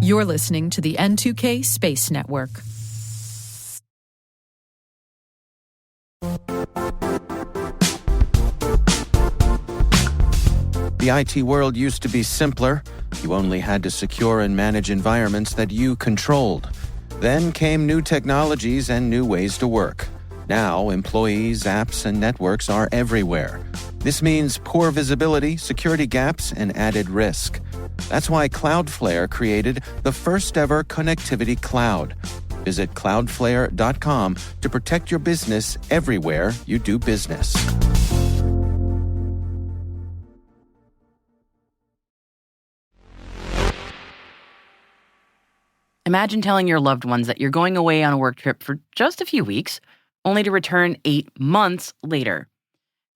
You're listening to the N2K Space Network. The IT world used to be simpler. You only had to secure and manage environments that you controlled. Then came new technologies and new ways to work. Now, employees, apps, and networks are everywhere. This means poor visibility, security gaps, and added risk. That's why Cloudflare created the first-ever connectivity cloud. Visit cloudflare.com to protect your business everywhere you do business. Imagine telling your loved ones that you're going away on a work trip for just a few weeks, only to return 8 months later.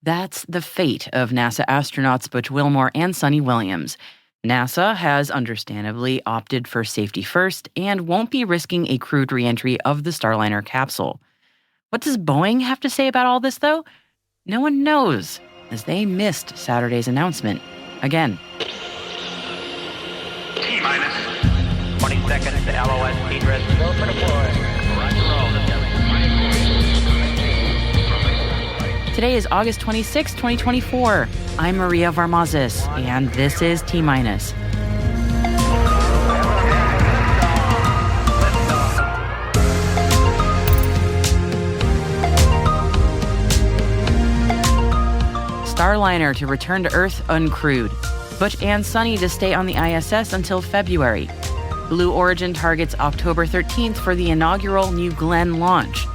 That's the fate of NASA astronauts Butch Wilmore and Suni Williams. NASA has understandably opted for safety first and won't be risking a crewed reentry of the Starliner capsule. What does Boeing have to say about all this, though? No one knows, as they missed Saturday's announcement again. T-minus 20 seconds to LOS egress. Go for deploy. Today is August 26, 2024. I'm Maria Varmazis, and this is T-minus. Starliner to return to Earth uncrewed. Butch and Suni to stay on the ISS until February. Blue Origin targets October 13th for the inaugural New Glenn launch.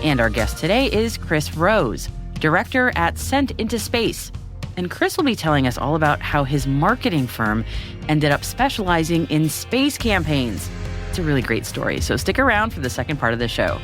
And our guest today is Chris Rose, director at Sent into Space. And Chris will be telling us all about how his marketing firm ended up specializing in space campaigns. It's a really great story, so stick around for the second part of the show.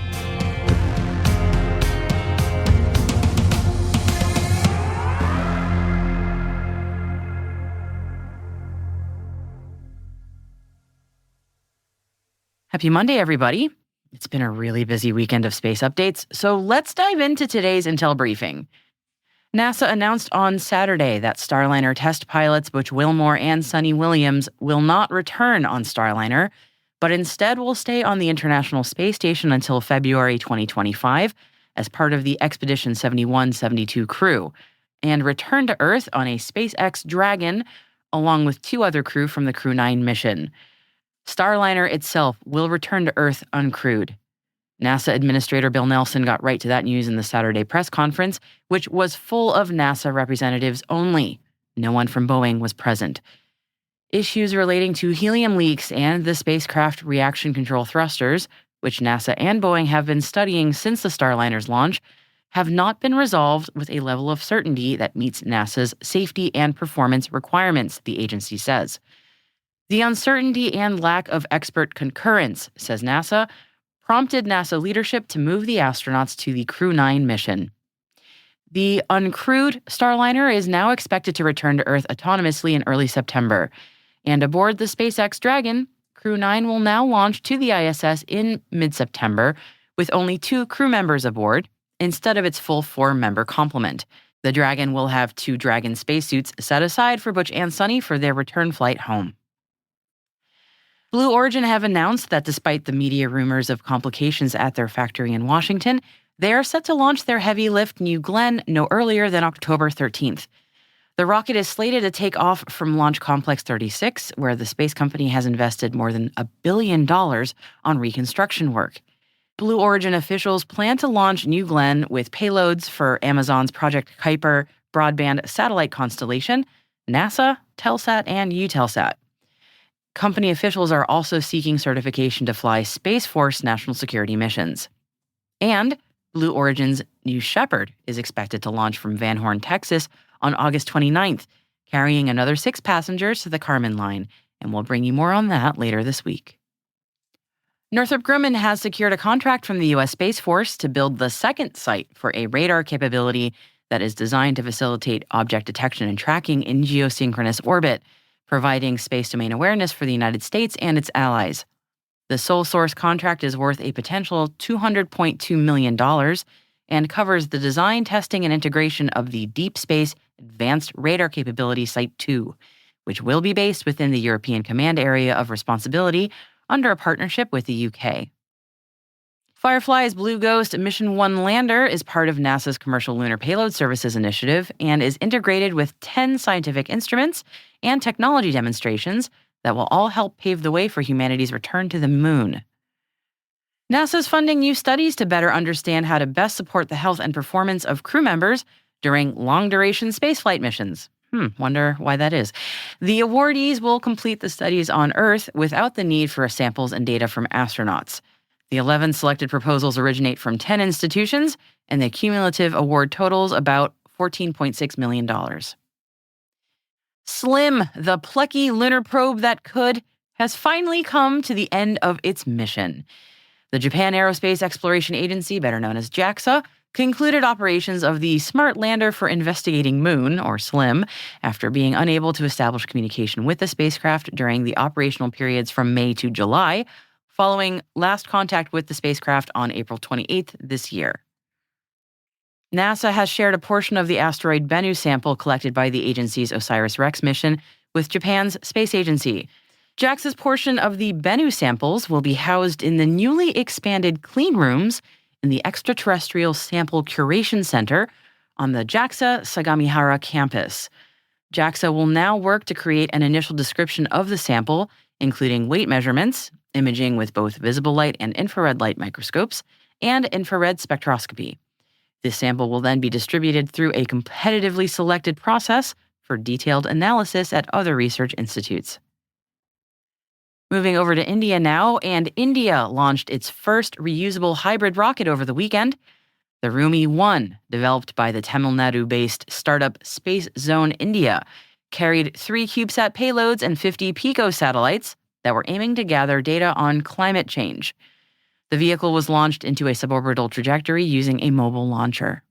Happy Monday, everybody. It's been a really busy weekend of space updates, so let's dive into today's Intel briefing. NASA announced on Saturday that Starliner test pilots Butch Wilmore and Suni Williams will not return on Starliner, but instead will stay on the International Space Station until February 2025 as part of the Expedition 71-72 crew, and return to Earth on a SpaceX Dragon, along with 2 other crew from the Crew 9 mission. Starliner itself will return to Earth uncrewed. NASA Administrator Bill Nelson got right to that news in the Saturday press conference, which was full of NASA representatives only. No one from Boeing was present. Issues relating to helium leaks and the spacecraft reaction control thrusters, which NASA and Boeing have been studying since the Starliner's launch, have not been resolved with a level of certainty that meets NASA's safety and performance requirements, the agency says. The uncertainty and lack of expert concurrence, says NASA, prompted NASA leadership to move the astronauts to the Crew 9 mission. The uncrewed Starliner is now expected to return to Earth autonomously in early September. And aboard the SpaceX Dragon, Crew 9 will now launch to the ISS in mid-September with only 2 crew members aboard instead of its full 4-member complement. The Dragon will have 2 Dragon spacesuits set aside for Butch and Suni for their return flight home. Blue Origin have announced that despite the media rumors of complications at their factory in Washington, they are set to launch their heavy lift New Glenn no earlier than October 13th. The rocket is slated to take off from Launch Complex 36, where the space company has invested more than $1 billion on reconstruction work. Blue Origin officials plan to launch New Glenn with payloads for Amazon's Project Kuiper broadband satellite constellation, NASA, Telsat, and Eutelsat. Company officials are also seeking certification to fly Space Force national security missions. And Blue Origin's New Shepard is expected to launch from Van Horn, Texas on August 29th, carrying another 6 passengers to the Kármán line, and we'll bring you more on that later this week. Northrop Grumman has secured a contract from the U.S. Space Force to build the second site for a radar capability that is designed to facilitate object detection and tracking in geosynchronous orbit, providing space domain awareness for the United States and its allies. The sole source contract is worth a potential $200.2 million and covers the design, testing, and integration of the Deep Space Advanced Radar Capability Site 2, which will be based within the European Command Area of Responsibility under a partnership with the UK. Firefly's Blue Ghost Mission 1 lander is part of NASA's Commercial Lunar Payload Services initiative and is integrated with 10 scientific instruments and technology demonstrations that will all help pave the way for humanity's return to the moon. NASA is funding new studies to better understand how to best support the health and performance of crew members during long-duration spaceflight missions. Wonder why that is. The awardees will complete the studies on Earth without the need for samples and data from astronauts. The 11 selected proposals originate from 10 institutions, and the cumulative award totals about $14.6 million. SLIM, the plucky lunar probe that could, has finally come to the end of its mission. The Japan Aerospace Exploration Agency, better known as JAXA, concluded operations of the Smart Lander for Investigating Moon, or SLIM, after being unable to establish communication with the spacecraft during the operational periods from May to July, following last contact with the spacecraft on April 28th this year. NASA has shared a portion of the asteroid Bennu sample collected by the agency's OSIRIS-REx mission with Japan's space agency. JAXA's portion of the Bennu samples will be housed in the newly expanded clean rooms in the Extraterrestrial Sample Curation Center on the JAXA Sagamihara campus. JAXA will now work to create an initial description of the sample, including weight measurements, imaging with both visible light and infrared light microscopes, and infrared spectroscopy. This sample will then be distributed through a competitively selected process for detailed analysis at other research institutes. Moving over to India now, and India launched its first reusable hybrid rocket over the weekend. The Rumi-1, developed by the Tamil Nadu-based startup Space Zone India, carried 3 CubeSat payloads and 50 Pico satellites that were aiming to gather data on climate change. The vehicle was launched into a suborbital trajectory using a mobile launcher.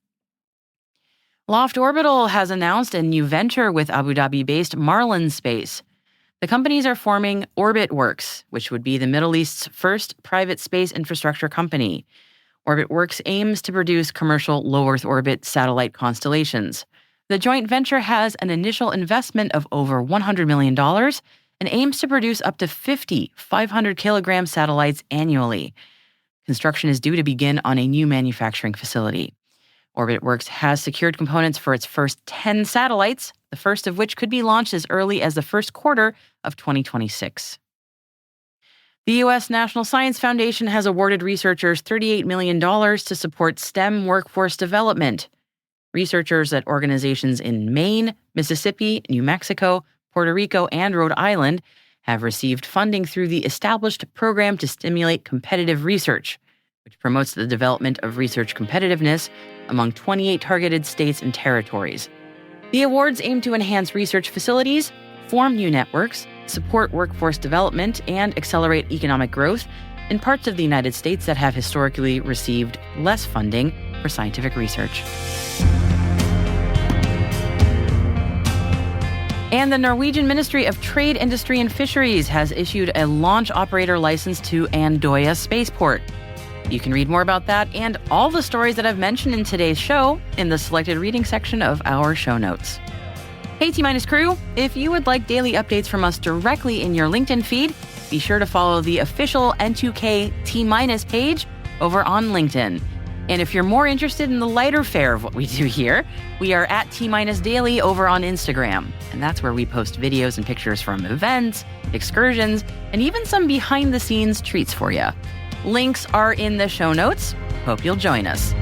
Loft Orbital has announced a new venture with Abu Dhabi-based Marlin Space. The companies are forming OrbitWorks, which would be the Middle East's first private space infrastructure company. OrbitWorks aims to produce commercial low-Earth orbit satellite constellations. The joint venture has an initial investment of over $100 million and aims to produce up to 50 500-kilogram satellites annually. Construction is due to begin on a new manufacturing facility. OrbitWorks has secured components for its first 10 satellites, the first of which could be launched as early as the first quarter of 2026. The U.S. National Science Foundation has awarded researchers $38 million to support STEM workforce development. Researchers at organizations in Maine, Mississippi, New Mexico, Puerto Rico, and Rhode Island have received funding through the established program to stimulate competitive research, which promotes the development of research competitiveness among 28 targeted states and territories. The awards aim to enhance research facilities, form new networks, support workforce development, and accelerate economic growth in parts of the United States that have historically received less funding for scientific research. And the Norwegian Ministry of Trade, Industry and Fisheries has issued a launch operator license to Andøya Spaceport. You can read more about that and all the stories that I've mentioned in today's show in the selected reading section of our show notes. Hey T-Minus crew, if you would like daily updates from us directly in your LinkedIn feed, be sure to follow the official N2K T- page over on LinkedIn. And if you're more interested in the lighter fare of what we do here, we are at T-Daily over on Instagram. And that's where we post videos and pictures from events, excursions, and even some behind-the-scenes treats for you. Links are in the show notes. Hope you'll join us.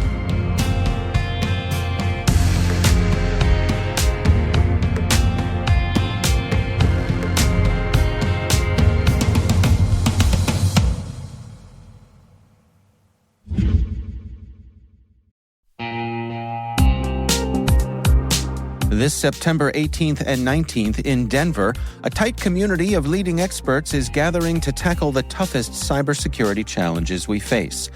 This September 18th and 19th in Denver, a tight community of leading experts is gathering to tackle the toughest cybersecurity challenges we face.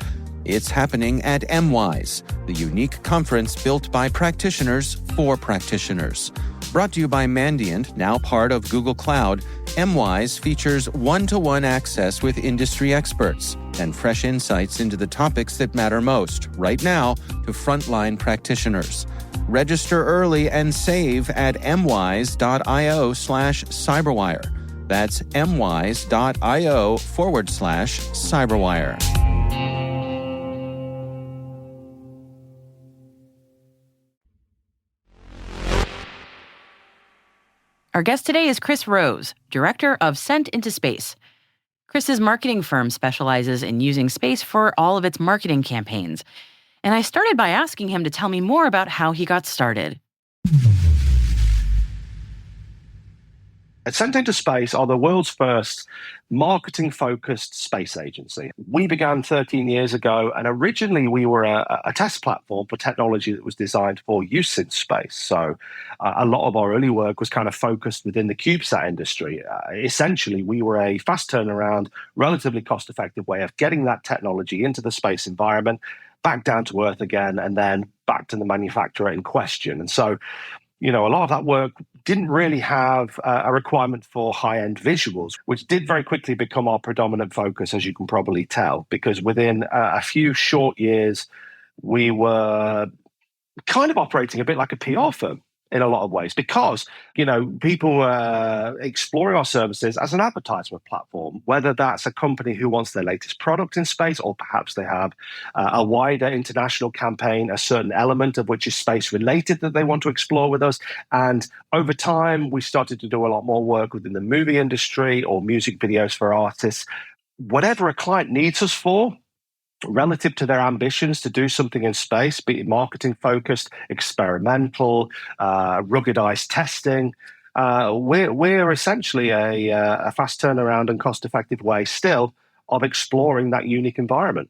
It's happening at MWise, the unique conference built by practitioners for practitioners. Brought to you by Mandiant, now part of Google Cloud, MWise features one-to-one access with industry experts and fresh insights into the topics that matter most, right now, to frontline practitioners. Register early and save at mwise.io/cyberwire. That's mwise.io/cyberwire. Our guest today is Chris Rose, director of Sent into Space. Chris's marketing firm specializes in using space for all of its marketing campaigns. And I started by asking him to tell me more about how he got started. Sent into Space are the world's first marketing-focused space agency. We began 13 years ago, and originally we were a test platform for technology that was designed for use in space. So a lot of our early work was kind of focused within the CubeSat industry. Essentially, we were a fast turnaround, relatively cost-effective way of getting that technology into the space environment, back down to Earth again, and then back to the manufacturer in question. And so, a lot of that work didn't really have a requirement for high-end visuals, which did very quickly become our predominant focus, as you can probably tell, because within a few short years, we were kind of operating a bit like a PR firm in a lot of ways, because, people were exploring our services as an advertisement platform, whether that's a company who wants their latest product in space, or perhaps they have a wider international campaign, a certain element of which is space related that they want to explore with us. And over time, we started to do a lot more work within the movie industry or music videos for artists. Whatever a client needs us for, relative to their ambitions to do something in space, be it marketing focused, experimental, ruggedized testing, we're essentially a fast turnaround and cost effective way still of exploring that unique environment.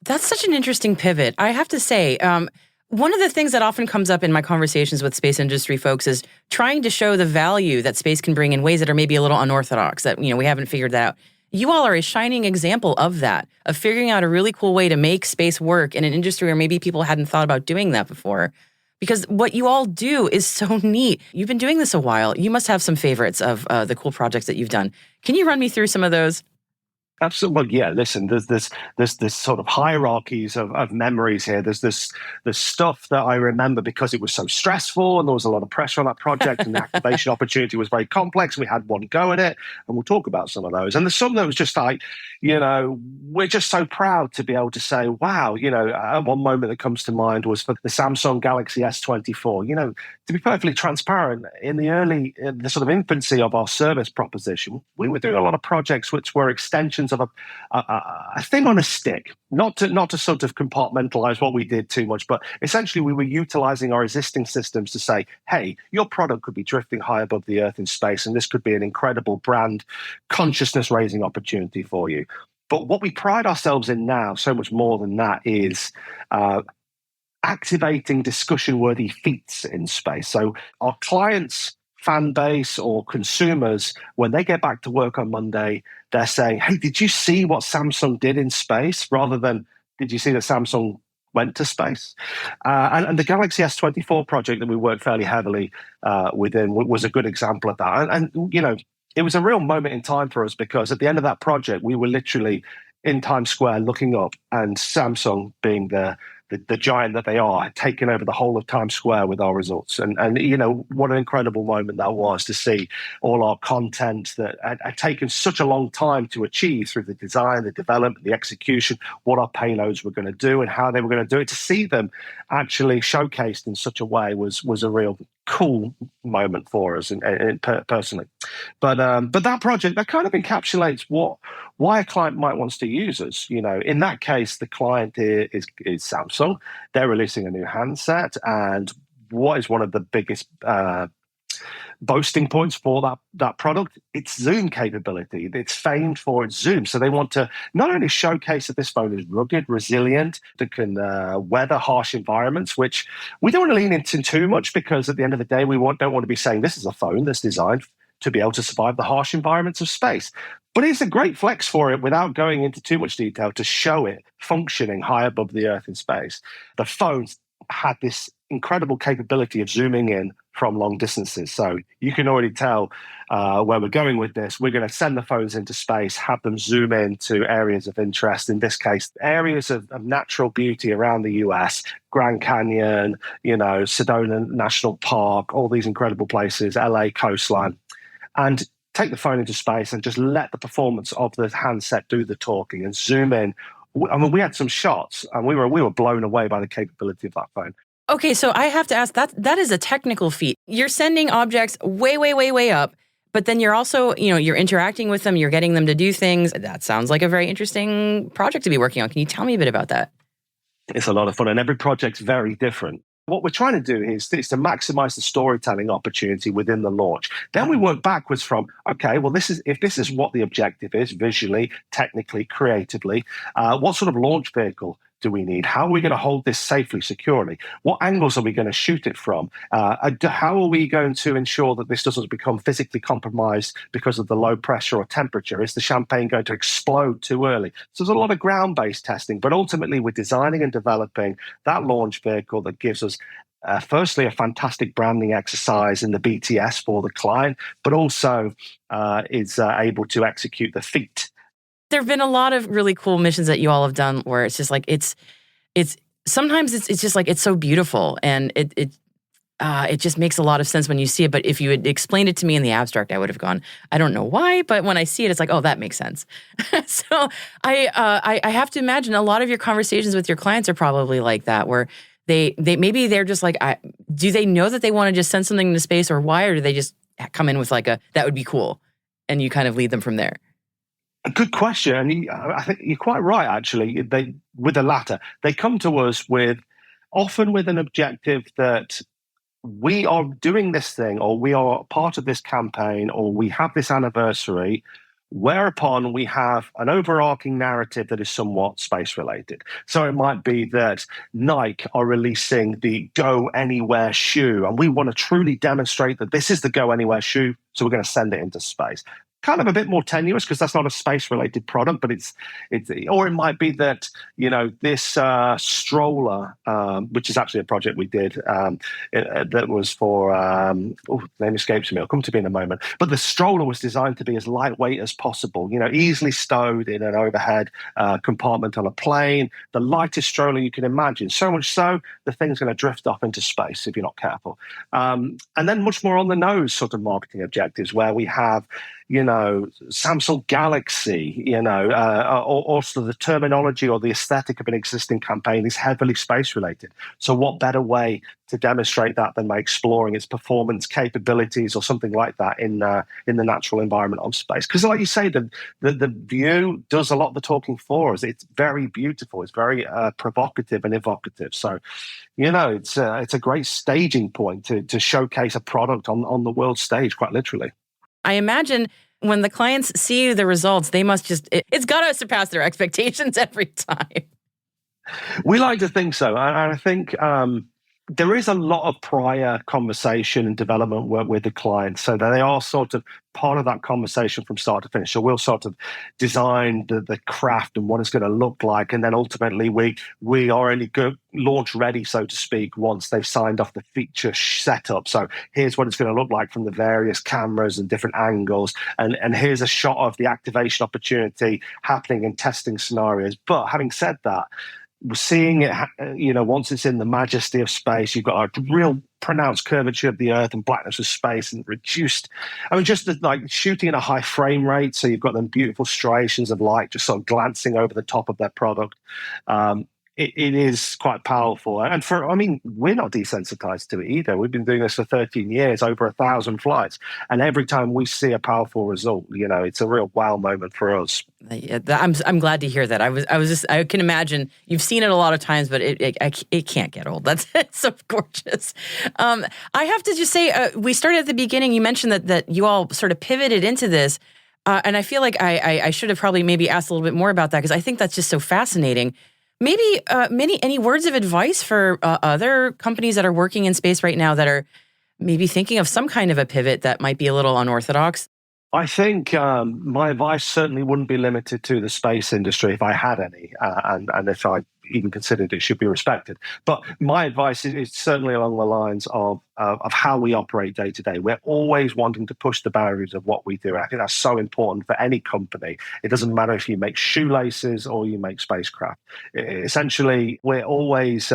That's such an interesting pivot. I have to say, one of the things that often comes up in my conversations with space industry folks is trying to show the value that space can bring in ways that are maybe a little unorthodox, that we haven't figured that out. You all are a shining example of that, of figuring out a really cool way to make space work in an industry where maybe people hadn't thought about doing that before. Because what you all do is so neat. You've been doing this a while. You must have some favorites of the cool projects that you've done. Can you run me through some of those? Absolutely. Well, yeah, listen, there's sort of hierarchies of memories here. There's stuff that I remember because it was so stressful and there was a lot of pressure on that project and the activation opportunity was very complex. We had one go at it, and we'll talk about some of those. And there's some that was just like, we're just so proud to be able to say, wow, one moment that comes to mind was for the Samsung Galaxy S24. To be perfectly transparent, in the sort of infancy of our service proposition, we were doing a lot of projects which were extensions of a thing on a stick, not to sort of compartmentalize what we did too much, but essentially we were utilizing our existing systems to say, hey, your product could be drifting high above the Earth in space, and this could be an incredible brand consciousness raising opportunity for you. But what we pride ourselves in now, so much more than that, is activating discussion-worthy feats in space. So our clients' fan base or consumers, when they get back to work on Monday, they're saying, hey, did you see what Samsung did in space? Rather than, did you see that Samsung went to space? And the Galaxy S24 project that we worked fairly heavily within was a good example of that. And it was a real moment in time for us, because at the end of that project, we were literally in Times Square looking up, and Samsung, being the giant that they are, had taken over the whole of Times Square with our results. And what an incredible moment that was, to see all our content that had taken such a long time to achieve through the design, the development, the execution, what our payloads were going to do and how they were going to do it. To see them actually showcased in such a way was a real cool moment for us, and personally. But that project, that kind of encapsulates why a client might want to use us. In that case, the client is Samsung. They're releasing a new handset, and what is one of the biggest boasting points for that product? Its zoom capability. It's famed for its zoom. So they want to not only showcase that this phone is rugged, resilient, that can weather harsh environments, which we don't want to lean into too much, because at the end of the day, we don't want to be saying this is a phone that's designed to be able to survive the harsh environments of space. But it's a great flex for it without going into too much detail to show it functioning high above the Earth in space. The phones had this incredible capability of zooming in from long distances. So you can already tell where we're going with this. We're going to send the phones into space, have them zoom in to areas of interest. In this case, areas of natural beauty around the US, Grand Canyon, Sedona National Park, all these incredible places, LA coastline, and take the phone into space and just let the performance of the handset do the talking and zoom in. I mean, we had some shots and we were blown away by the capability of that phone. Okay, so I have to ask, that is a technical feat. You're sending objects way, way, way, way up, but then you're also, you're interacting with them, you're getting them to do things. That sounds like a very interesting project to be working on. Can you tell me a bit about that? It's a lot of fun, and every project's very different. What we're trying to do is to maximize the storytelling opportunity within the launch. Then we work backwards from, okay, well, if this is what the objective is, visually, technically, creatively, what sort of launch vehicle do we need? How are we going to hold this safely, securely? What angles are we going to shoot it from? How are we going to ensure that this doesn't become physically compromised because of the low pressure or temperature? Is the champagne going to explode too early? So there's a lot of ground-based testing, but ultimately we're designing and developing that launch vehicle that gives us firstly, a fantastic branding exercise in the BTS for the client, but also is able to execute the feat. There have been a lot of really cool missions that you all have done where it's just like, it's sometimes it's just like, it's so beautiful and it just makes a lot of sense when you see it. But if you had explained it to me in the abstract, I would have gone, I don't know why, but when I see it, it's like, oh, that makes sense. So I have to imagine a lot of your conversations with your clients are probably like that, where they maybe they're just like, do they know that they want to just send something into space, or why, or do they just come in with like that would be cool, and you kind of lead them from there? A good question. And I think you're quite right, actually. With the latter, they come to us often with an objective that we are doing this thing, or we are part of this campaign, or we have this anniversary, whereupon we have an overarching narrative that is somewhat space related. So it might be that Nike are releasing the Go Anywhere shoe, and we want to truly demonstrate that this is the Go Anywhere shoe, so we're going to send it into space. Kind of a bit more tenuous because that's not a space-related product, but it's or it might be that this stroller, which is actually a project we did that was for name escapes me. It'll come to me in a moment. But the stroller was designed to be as lightweight as possible. Easily stowed in an overhead compartment on a plane. The lightest stroller you can imagine. So much so the thing's going to drift off into space if you're not careful. And then much more on the nose sort of marketing objectives, where we have Samsung Galaxy, or sort of the terminology or the aesthetic of an existing campaign is heavily space related. So what better way to demonstrate that than by exploring its performance capabilities or something like that in the natural environment of space? Because like you say, the view does a lot of the talking for us. It's very beautiful. It's very provocative and evocative. So, it's a great staging point to showcase a product on the world stage, quite literally. I imagine when the clients see the results, they must it's got to surpass their expectations every time. We like to think so. And I think there is a lot of prior conversation and development work with the clients, so that they are sort of part of that conversation from start to finish. So we'll sort of design the craft and what it's going to look like, and then ultimately we are only launch ready, so to speak, once they've signed off the feature setup. So here's what it's going to look like from the various cameras and different angles, and here's a shot of the activation opportunity happening in testing scenarios. But having said that, we're seeing it, once it's in the majesty of space, you've got a real pronounced curvature of the Earth and blackness of space and reduced. Just like shooting at a high frame rate, so you've got them beautiful striations of light just sort of glancing over the top of their product. It is quite powerful. And we're not desensitized to it either. We've been doing this for 13 years, over 1,000 flights. And every time we see a powerful result, it's a real wow moment for us. I'm glad to hear that. I can imagine you've seen it a lot of times, but it can't get old. It's so gorgeous. I have to just say, we started at the beginning. You mentioned that you all sort of pivoted into this. And I feel like I should have probably maybe asked a little bit more about that, because I think that's just so fascinating. Maybe any words of advice for other companies that are working in space right now that are maybe thinking of some kind of a pivot that might be a little unorthodox? I think my advice certainly wouldn't be limited to the space industry if I had any, and if I even considered it should be respected. But my advice is certainly along the lines of how we operate day to day. We're always wanting to push the boundaries of what we do. I think that's so important for any company. It doesn't matter if you make shoelaces or you make spacecraft. Essentially, we're always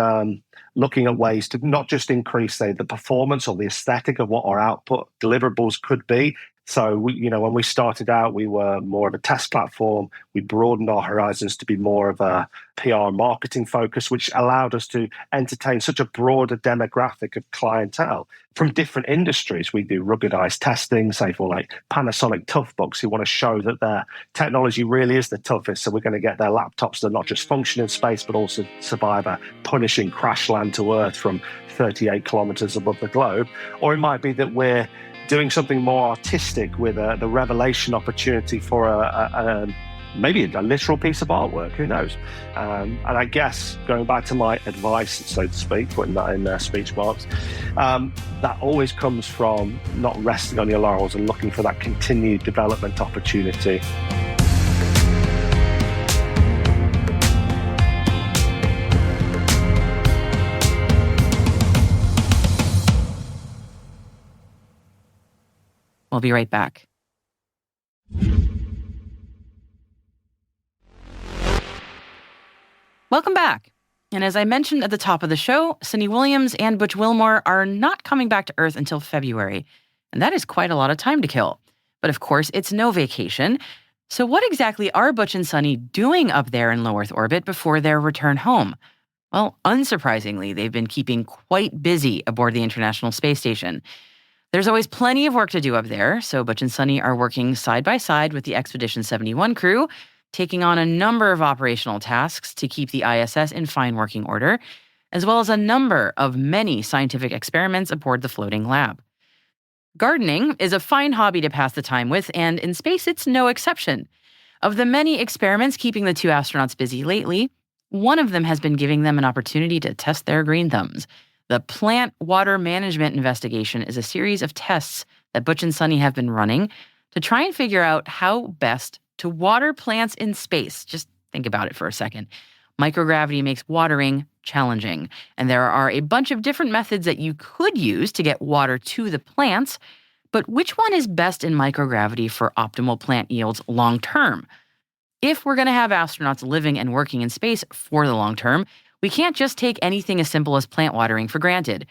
looking at ways to not just increase, say, the performance or the aesthetic of what our output deliverables could be. So, when we started out, we were more of a test platform. We broadened our horizons to be more of a PR marketing focus, which allowed us to entertain such a broader demographic of clientele from different industries. We do ruggedized testing, say for like Panasonic Toughbooks, who want to show that their technology really is the toughest. So we're going to get their laptops that not just function in space, but also survive a punishing crash land to Earth from 38 kilometers above the globe. Or it might be that we're doing something more artistic with the revelation opportunity for maybe a literal piece of artwork, who knows? And I guess, going back to my advice, so to speak, putting that in speech marks, that always comes from not resting on your laurels and looking for that continued development opportunity. We'll be right back. Welcome back. And as I mentioned at the top of the show, Suni Williams and Butch Wilmore are not coming back to Earth until February. And that is quite a lot of time to kill. But of course, it's no vacation. So what exactly are Butch and Suni doing up there in low Earth orbit before their return home? Well, unsurprisingly, they've been keeping quite busy aboard the International Space Station. There's always plenty of work to do up there, so Butch and Suni are working side by side with the Expedition 71 crew, taking on a number of operational tasks to keep the ISS in fine working order, as well as a number of many scientific experiments aboard the floating lab. Gardening is a fine hobby to pass the time with, and in space it's no exception. Of the many experiments keeping the two astronauts busy lately, one of them has been giving them an opportunity to test their green thumbs. The Plant Water Management Investigation is a series of tests that Butch and Suni have been running to try and figure out how best to water plants in space. Just think about it for a second. Microgravity makes watering challenging, and there are a bunch of different methods that you could use to get water to the plants, but which one is best in microgravity for optimal plant yields long term? If we're going to have astronauts living and working in space for the long term, we can't just take anything as simple as plant watering for granted.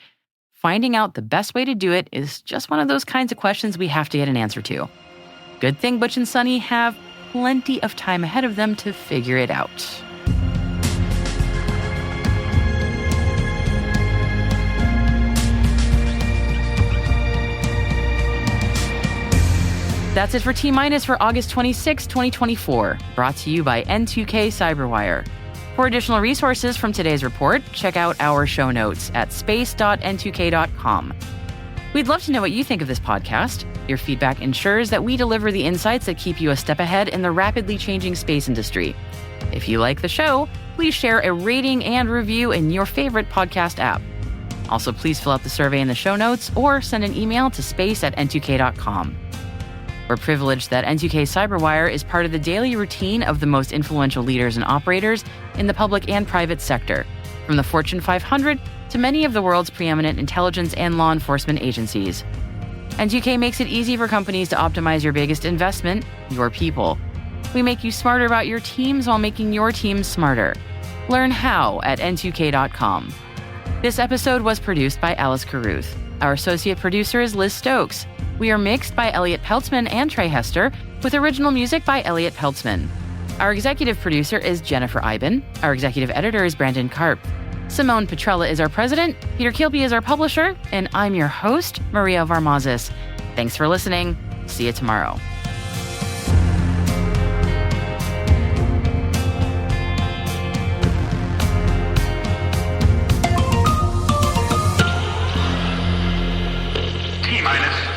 Finding out the best way to do it is just one of those kinds of questions we have to get an answer to. Good thing Butch and Suni have plenty of time ahead of them to figure it out. That's it for T-Minus for August 26, 2024, brought to you by N2K Cyberwire. For additional resources from today's report, check out our show notes at space.n2k.com. We'd love to know what you think of this podcast. Your feedback ensures that we deliver the insights that keep you a step ahead in the rapidly changing space industry. If you like the show, please share a rating and review in your favorite podcast app. Also, please fill out the survey in the show notes or send an email to space@n2k.com. We're privileged that N2K Cyberwire is part of the daily routine of the most influential leaders and operators in the public and private sector, from the Fortune 500 to many of the world's preeminent intelligence and law enforcement agencies. N2K makes it easy for companies to optimize your biggest investment, your people. We make you smarter about your teams while making your teams smarter. Learn how at n2k.com. This episode was produced by Alice Carruth. Our associate producer is Liz Stokes. We are mixed by Elliot Peltzman and Trey Hester, with original music by Elliot Peltzman. Our executive producer is Jennifer Iben. Our executive editor is Brandon Karp. Simone Petrella is our president, Peter Kilby is our publisher, and I'm your host, Maria Varmazis. Thanks for listening. See you tomorrow. T-minus